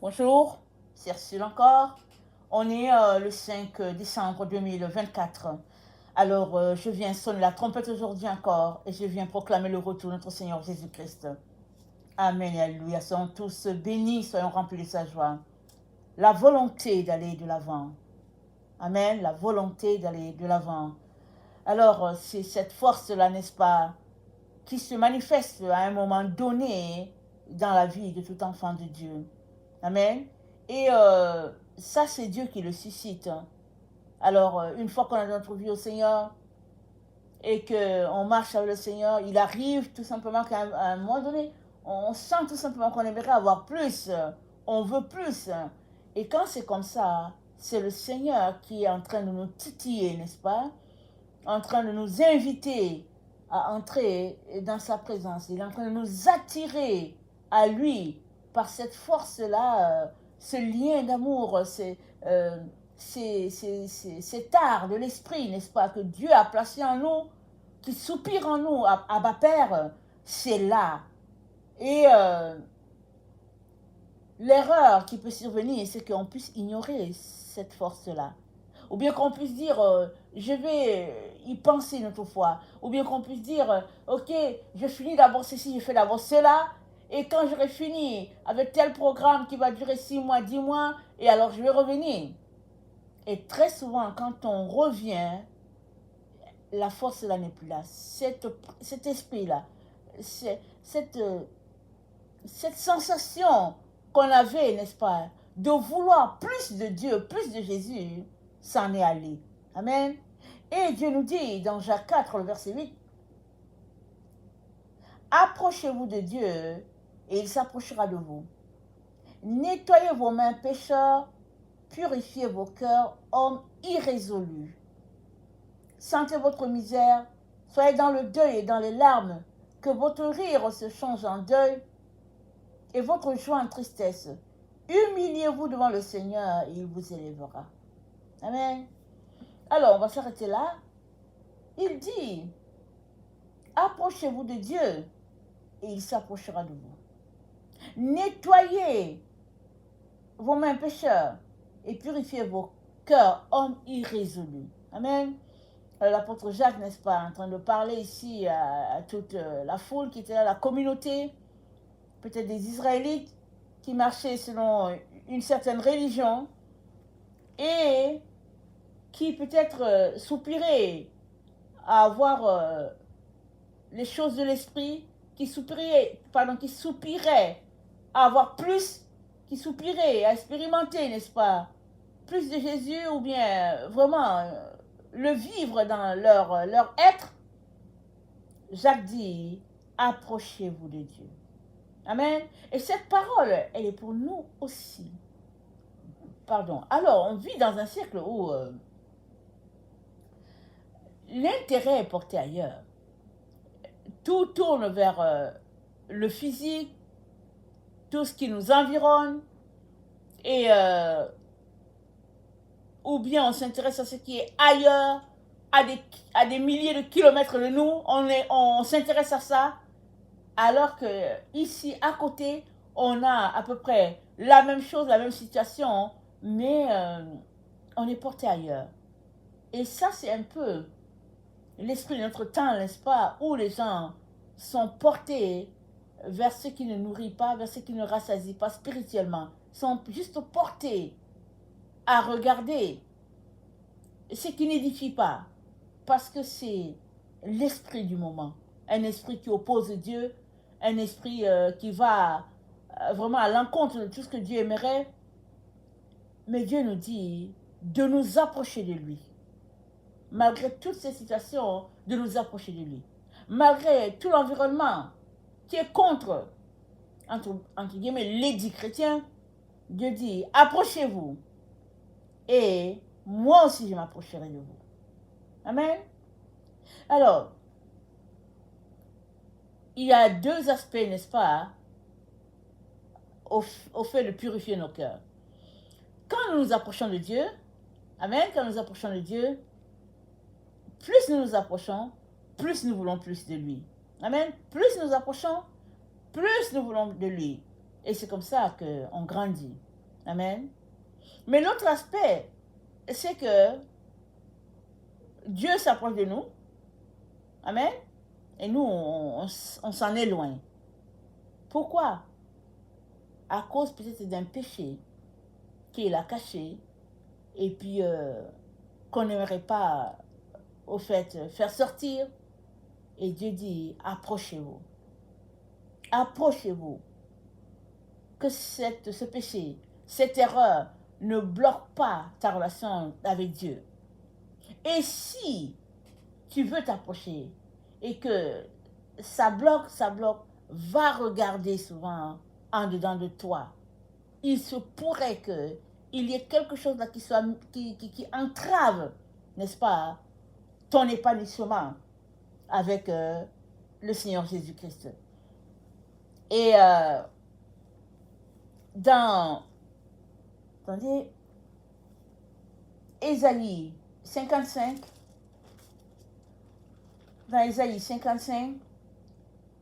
Bonjour, c'est Ursule encore. On est le 5 décembre 2024. Alors, je viens sonner la trompette aujourd'hui encore et je viens proclamer le retour de notre Seigneur Jésus-Christ. Amen, alléluia. Soyons tous bénis, soyons remplis de sa joie. La volonté d'aller de l'avant. Amen, la volonté d'aller de l'avant. Alors, c'est cette force-là, n'est-ce pas, qui se manifeste à un moment donné dans la vie de tout enfant de Dieu. Amen. Et ça, c'est Dieu qui le suscite. Alors, une fois qu'on a notre vie au Seigneur et qu'on marche avec le Seigneur, il arrive tout simplement qu'à un moment donné, on sent tout simplement qu'on aimerait avoir plus. On veut plus. Et quand c'est comme ça, c'est le Seigneur qui est en train de nous titiller, n'est-ce pas? En train de nous inviter à entrer dans sa présence. Il est en train de nous attirer à lui par cette force-là, ce lien d'amour, cet art de l'esprit, n'est-ce pas, que Dieu a placé en nous, qui soupire en nous, Abba Père, c'est là. Et l'erreur qui peut survenir, c'est qu'on puisse ignorer cette force-là. Ou bien qu'on puisse dire, je vais y penser une autre fois. Ou bien qu'on puisse dire, ok, je finis d'abord ceci, je fais d'abord cela. Et quand j'aurai fini avec tel programme qui va durer 6 mois, 10 mois, et alors je vais revenir. Et très souvent, quand on revient, la force là n'est plus là. Cet esprit-là, cette sensation qu'on avait, n'est-ce pas, de vouloir plus de Dieu, plus de Jésus, s'en est allé. Amen. Et Dieu nous dit dans Jacques 4, le verset 8, approchez-vous de Dieu et il s'approchera de vous. Nettoyez vos mains, pécheurs, purifiez vos cœurs, hommes irrésolus. Sentez votre misère, soyez dans le deuil et dans les larmes, que votre rire se change en deuil et votre joie en tristesse. Humiliez-vous devant le Seigneur et il vous élèvera. Amen. Alors, on va s'arrêter là. Il dit, approchez-vous de Dieu et il s'approchera de vous. Nettoyez vos mains pécheurs et purifiez vos cœurs, hommes irrésolus. Amen. L'apôtre Jacques, n'est-ce pas, en train de parler ici à toute la foule qui était là, la communauté, peut-être des Israélites qui marchaient selon une certaine religion et qui peut-être soupiraient à avoir les choses de l'esprit, qui soupiraient à avoir plus, qui soupiraient à expérimenter, n'est-ce pas, plus de Jésus ou bien vraiment le vivre dans leur être. Jacques dit, approchez-vous de Dieu. Amen. Et cette parole, elle est pour nous aussi. Pardon. Alors, on vit dans un siècle où l'intérêt est porté ailleurs. Tout tourne vers le physique, tout ce qui nous environne, et ou bien on s'intéresse à ce qui est ailleurs, à des milliers de kilomètres de nous, on s'intéresse à ça, alors que ici, à côté, on a à peu près la même chose, la même situation, mais on est porté ailleurs. Et ça, c'est un peu l'esprit de notre temps, n'est-ce pas, où les gens sont portés vers ce qui ne nourrit pas, vers ce qui ne rassasie pas spirituellement, sont juste portés à regarder ce qui n'édifie pas, parce que c'est l'esprit du moment, un esprit qui oppose Dieu, un esprit qui va vraiment à l'encontre de tout ce que Dieu aimerait. Mais Dieu nous dit de nous approcher de lui. Malgré toutes ces situations, de nous approcher de lui. Malgré tout l'environnement qui est contre, entre guillemets, l'édit chrétien, Dieu dit, approchez-vous. Et moi aussi, je m'approcherai de vous. Amen. Alors, il y a deux aspects, n'est-ce pas, au fait de purifier nos cœurs. Quand nous nous approchons de Dieu, amen, quand nous approchons de Dieu, plus nous nous approchons, plus nous voulons plus de lui. Amen. Plus nous approchons, plus nous voulons de lui. Et c'est comme ça qu'on grandit. Amen. Mais l'autre aspect, c'est que Dieu s'approche de nous. Amen. Et nous, on s'en éloigne. Pourquoi? À cause peut-être d'un péché qu'il a caché et puis qu'on n'aimerait pas, au fait, faire sortir. Et Dieu dit, approchez-vous. Approchez-vous. Que ce péché, cette erreur ne bloque pas ta relation avec Dieu. Et si tu veux t'approcher et que ça bloque, va regarder souvent en dedans de toi. Il se pourrait qu'il y ait quelque chose là qui entrave, n'est-ce pas, ton épanouissement avec le Seigneur Jésus-Christ. Et dans, attendez, Ésaïe 55, dans Ésaïe 55,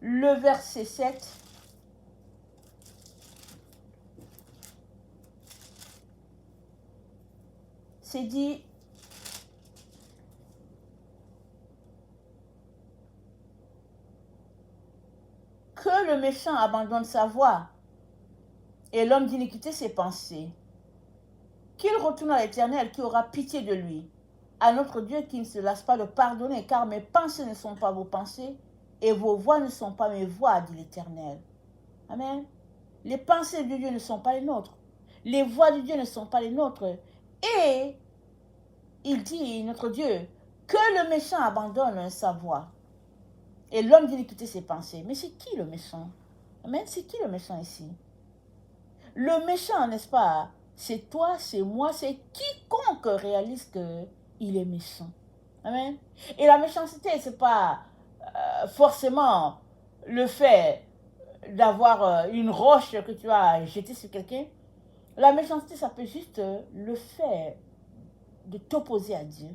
le verset 7, c'est dit, que le méchant abandonne sa voie et l'homme d'iniquité ses pensées, qu'il retourne à l'Éternel qui aura pitié de lui, à notre Dieu qui ne se lasse pas de pardonner, car mes pensées ne sont pas vos pensées et vos voix ne sont pas mes voix, dit l'Éternel. Amen. Les pensées de Dieu ne sont pas les nôtres. Les voix de Dieu ne sont pas les nôtres. Et il dit, notre Dieu, que le méchant abandonne sa voix et l'homme d'iniquité ses pensées. Mais c'est qui le méchant? Amen. C'est qui le méchant ici? Le méchant, n'est-ce pas? C'est toi, c'est moi, c'est quiconque réalise qu'il est méchant. Amen. Et la méchanceté, ce n'est pas forcément le fait d'avoir une roche que tu as jetée sur quelqu'un. La méchanceté, ça peut juste le fait de t'opposer à Dieu.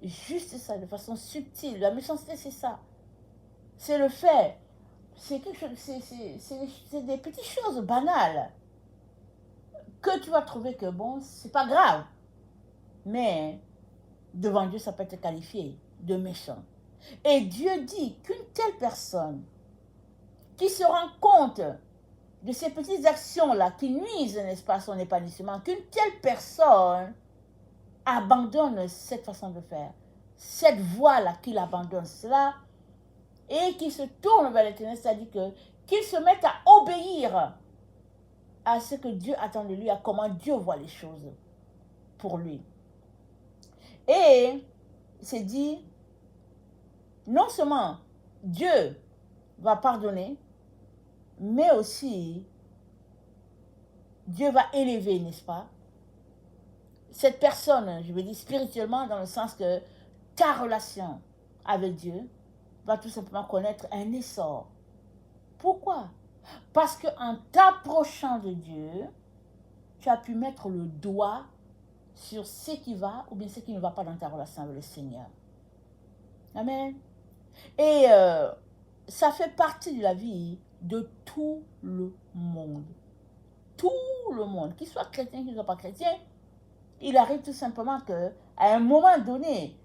Juste ça, de façon subtile. La méchanceté, c'est ça. C'est le fait. C'est quelque chose, c'est des petites choses banales que tu vas trouver que bon, c'est pas grave. Mais devant Dieu, ça peut être qualifié de méchant. Et Dieu dit qu'une telle personne qui se rend compte de ces petites actions-là qui nuisent, n'est-ce pas, à son épanouissement, qu'une telle personne abandonne cette façon de faire, cette voie-là qu'il abandonne cela, et qu'il se tourne vers l'Éternel, c'est-à-dire qu'il se mette à obéir à ce que Dieu attend de lui, à comment Dieu voit les choses pour lui. Et c'est dit, non seulement Dieu va pardonner, mais aussi Dieu va élever, n'est-ce pas, cette personne, je veux dire spirituellement, dans le sens que ta relation avec Dieu va tout simplement connaître un essor. Pourquoi? Parce qu'en t'approchant de Dieu, tu as pu mettre le doigt sur ce qui va ou bien ce qui ne va pas dans ta relation avec le Seigneur. Amen. Et ça fait partie de la vie de tout le monde. Tout le monde, qu'il soit chrétien, qu'il ne soit pas chrétien, il arrive tout simplement qu'à un moment donné,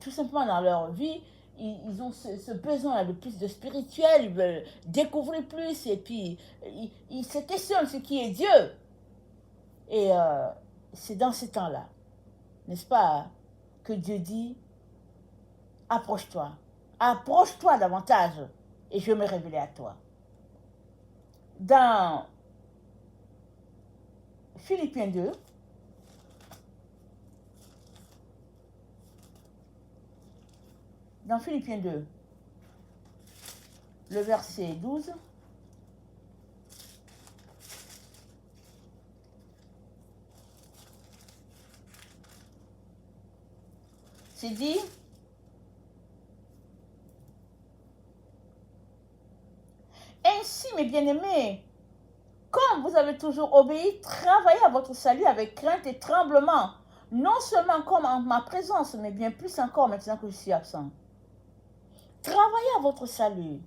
tout simplement dans leur vie, ils ont ce besoin de plus de spirituel, ils veulent découvrir plus et puis ils se questionnent ce qui est Dieu. Et c'est dans ces temps-là, n'est-ce pas, que Dieu dit, approche-toi, approche-toi davantage et je vais me révéler à toi. Dans Philippiens 2, dans Philippiens 2, le verset 12, c'est dit, ainsi mes bien-aimés, comme vous avez toujours obéi, travaillez à votre salut avec crainte et tremblement, non seulement comme en ma présence, mais bien plus encore maintenant que je suis absent. Travaillez à votre salut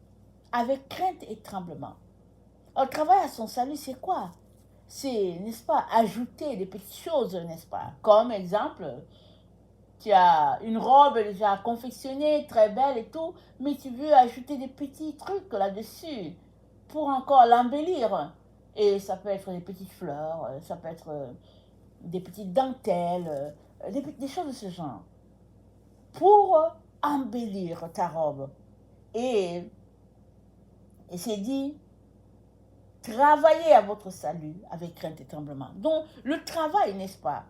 avec crainte et tremblement. Alors, travail à son salut, c'est quoi? C'est, n'est-ce pas, ajouter des petites choses, n'est-ce pas? Comme exemple, tu as une robe déjà confectionnée, très belle et tout, mais tu veux ajouter des petits trucs là-dessus pour encore l'embellir. Et ça peut être des petites fleurs, ça peut être des petites dentelles, des choses de ce genre, pour embellir ta robe. Et, et c'est dit, travaillez à votre salut avec crainte et tremblement. Donc, le travail, n'est-ce pas,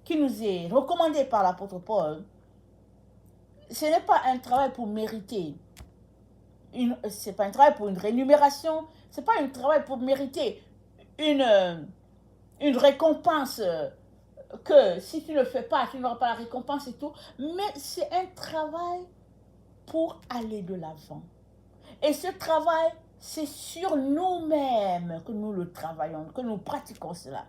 qui nous est recommandé par l'apôtre Paul, ce n'est pas un travail pour mériter. C'est pas un travail pour une rémunération. C'est pas un travail pour mériter une récompense que si tu ne le fais pas, tu n'auras pas la récompense et tout. Mais c'est un travail pour aller de l'avant. Et ce travail, c'est sur nous-mêmes que nous le travaillons, que nous pratiquons cela.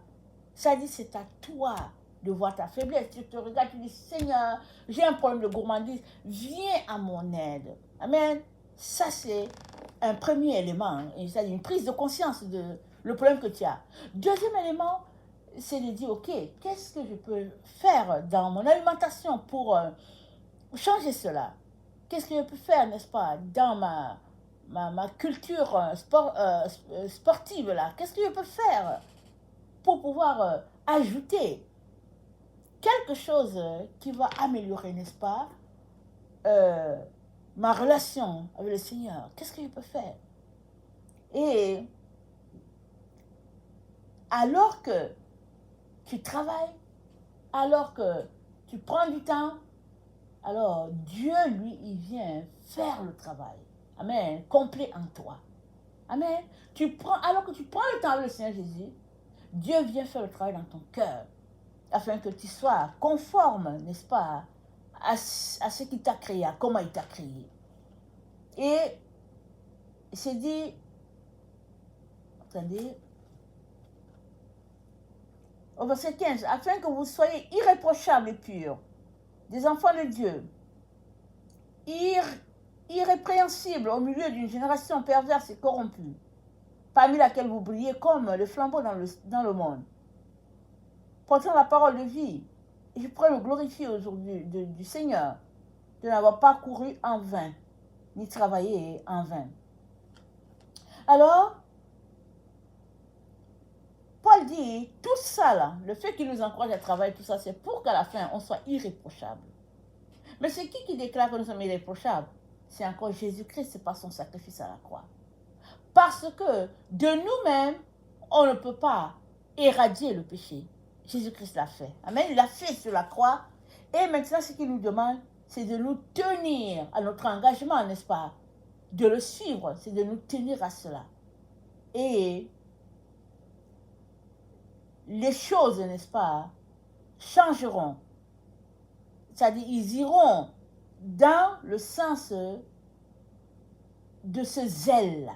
Ça dit, c'est à toi de voir ta faiblesse. Tu te regardes, tu dis, Seigneur, j'ai un problème de gourmandise, viens à mon aide. Amen. Ça, c'est un premier élément. C'est une prise de conscience de le problème que tu as. Deuxième élément, c'est de dire, ok, qu'est-ce que je peux faire dans mon alimentation pour changer cela? Qu'est-ce que je peux faire, n'est-ce pas, dans ma culture sportive, là? Qu'est-ce que je peux faire pour pouvoir ajouter quelque chose qui va améliorer, n'est-ce pas, ma relation avec le Seigneur? Qu'est-ce que je peux faire? Et alors que tu travailles, alors que tu prends du temps, alors Dieu, lui, il vient faire le travail. Amen. Complet en toi. Amen. Alors que tu prends le temps avec le Seigneur Jésus, Dieu vient faire le travail dans ton cœur, afin que tu sois conforme, n'est-ce pas, à ce qu'il t'a créé, à comment il t'a créé. Et c'est dit, attendez, au verset 15, afin que vous soyez irréprochables et purs, des enfants de Dieu, irrépréhensibles au milieu d'une génération perverse et corrompue, parmi laquelle vous brillez comme le flambeau dans le monde, portant la parole de vie. Et je pourrais me glorifier aujourd'hui du Seigneur de n'avoir pas couru en vain, ni travaillé en vain. Alors, Paul dit, tout ça là, le fait qu'il nous encourage à travailler, tout ça, c'est pour qu'à la fin, on soit irréprochable. Mais c'est qui déclare que nous sommes irréprochables? C'est encore Jésus-Christ, c'est par son sacrifice à la croix. Parce que de nous-mêmes, on ne peut pas éradier le péché. Jésus-Christ l'a fait. Amen. Il l'a fait sur la croix. Et maintenant, ce qu'il nous demande, c'est de nous tenir à notre engagement, n'est-ce pas? De le suivre, c'est de nous tenir à cela. Et les choses, n'est-ce pas, changeront. C'est-à-dire, ils iront dans le sens de ce zèle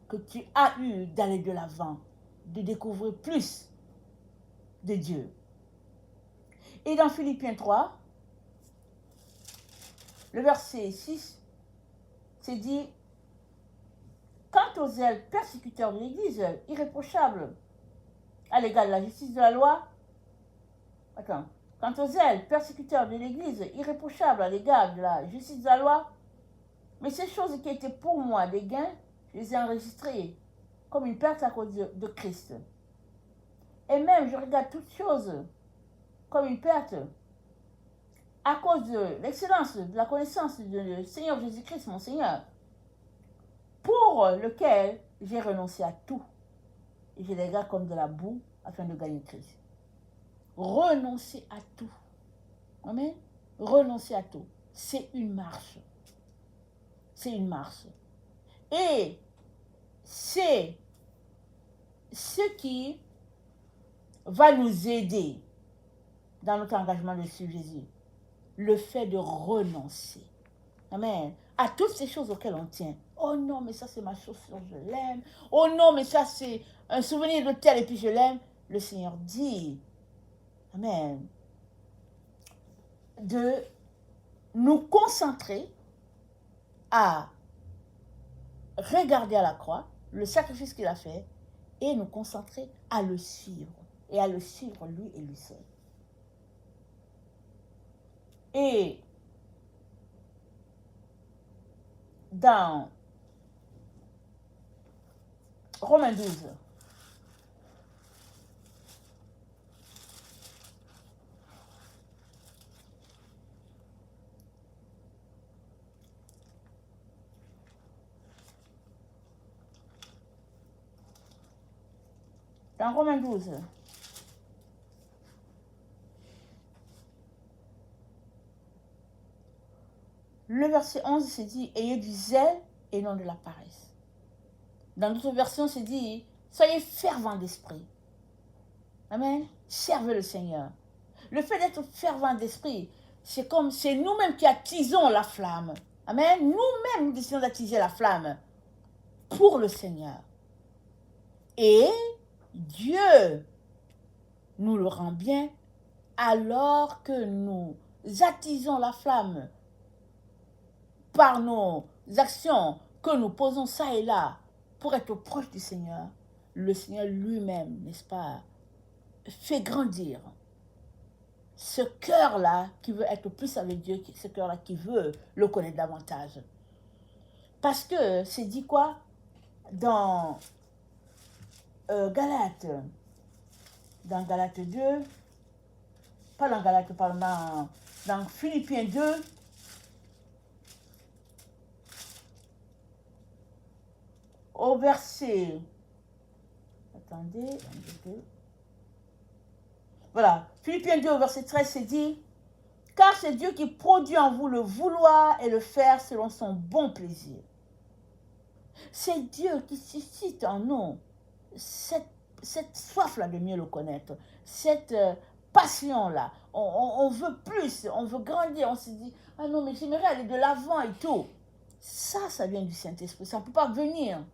que tu as eu d'aller de l'avant, de découvrir plus de Dieu. Et dans Philippiens 3, le verset 6, c'est dit, quant aux zèles persécuteurs de l'Église, irréprochables à l'égard de la justice de la loi, quant aux zèles persécuteurs de l'Église, irréprochables à l'égard de la justice de la loi, mais ces choses qui étaient pour moi des gains, je les ai enregistrées comme une perte à cause de Christ. Et même, je regarde toutes choses comme une perte à cause de l'excellence, de la connaissance du Seigneur Jésus-Christ, mon Seigneur, pour lequel j'ai renoncé à tout. Et je les regarde comme de la boue afin de gagner Christ. Renoncer à tout. Amen. Renoncer à tout. C'est une marche. C'est une marche. Et c'est ce qui va nous aider dans notre engagement de suivre Jésus. Le fait de renoncer. Amen. À toutes ces choses auxquelles on tient. Oh non, mais ça c'est ma chaussure, je l'aime. Oh non, mais ça c'est un souvenir de tel et puis je l'aime. Le Seigneur dit, amen, de nous concentrer à regarder à la croix, le sacrifice qu'il a fait et nous concentrer à le suivre. Et à le suivre lui et lui seul. Et dans Romains 12, le verset 11 se dit « Ayez du zèle et non de la paresse ». Dans d'autres versions, c'est dit « Soyez fervents d'esprit ». Amen. Servez le Seigneur. Le fait d'être fervent d'esprit, c'est comme c'est nous-mêmes qui attisons la flamme. Amen. Nous-mêmes, nous décidons d'attiser la flamme pour le Seigneur. Et Dieu nous le rend bien alors que nous attisons la flamme par nos actions que nous posons ça et là pour être proche du Seigneur. Le Seigneur lui-même, n'est-ce pas, fait grandir ce cœur-là qui veut être plus avec Dieu, ce cœur-là qui veut le connaître davantage. Parce que c'est dit quoi dans Galates 2, pas dans Galates, pardon, dans Philippiens 2, au verset, attendez, voilà, Philippiens 2 au verset 13, c'est dit, car c'est Dieu qui produit en vous le vouloir et le faire selon son bon plaisir. C'est Dieu qui suscite en nous cette soif-là de mieux le connaître, cette passion-là. On veut plus, on veut grandir, on se dit, ah non, mais j'aimerais aller de l'avant et tout. Ça vient du Saint-Esprit, ça ne peut pas venir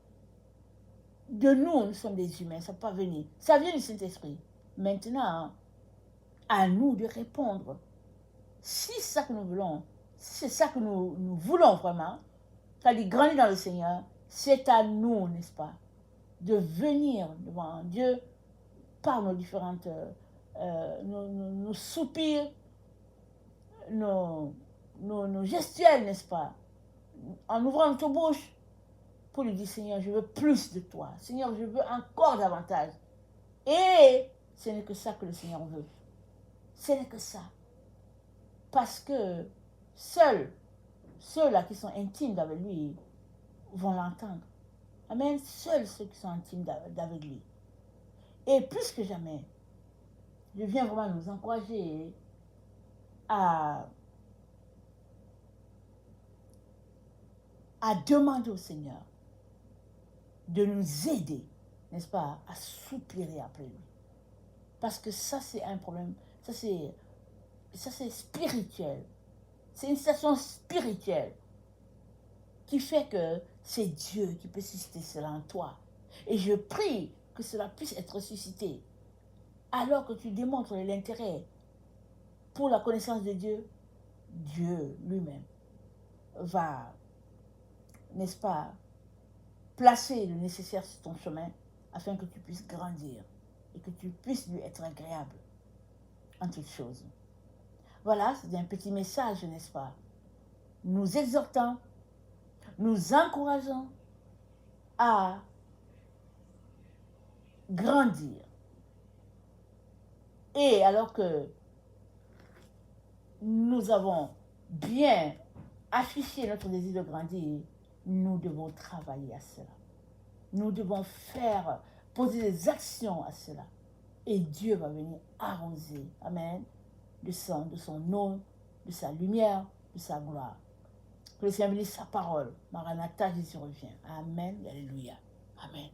de nous, nous sommes des humains, ça ne peut pas venir. Ça vient du Saint-Esprit. Maintenant, à nous de répondre. Si c'est ça que nous voulons, si c'est ça que nous voulons vraiment, c'est-à-dire grandir dans le Seigneur, c'est à nous, n'est-ce pas, de venir devant Dieu par nos différentes, nos soupirs, nos gestuels, n'est-ce pas, en ouvrant notre bouche pour lui dire, Seigneur, je veux plus de toi. Seigneur, je veux encore davantage. Et ce n'est que ça que le Seigneur veut. Ce n'est que ça. Parce que seuls ceux-là qui sont intimes avec lui vont l'entendre. Amen. Seuls ceux qui sont intimes avec lui. Et plus que jamais, je viens vraiment nous encourager à demander au Seigneur de nous aider, n'est-ce pas, à soupirer après lui. Parce que ça, c'est un problème, ça c'est spirituel. C'est une situation spirituelle qui fait que c'est Dieu qui peut susciter cela en toi. Et je prie que cela puisse être suscité. Alors que tu démontres l'intérêt pour la connaissance de Dieu, Dieu lui-même va, n'est-ce pas, placer le nécessaire sur ton chemin afin que tu puisses grandir et que tu puisses lui être agréable en toutes choses. Voilà, c'est un petit message, n'est-ce pas? Nous exhortons, nous encourageons à grandir. Et alors que nous avons bien affiché notre désir de grandir, nous devons travailler à cela. Nous devons poser des actions à cela. Et Dieu va venir arroser, amen, de son nom, de sa lumière, de sa gloire. Que le Seigneur bénisse sa parole. Maranatha, Jésus revient. Amen, alléluia. Amen.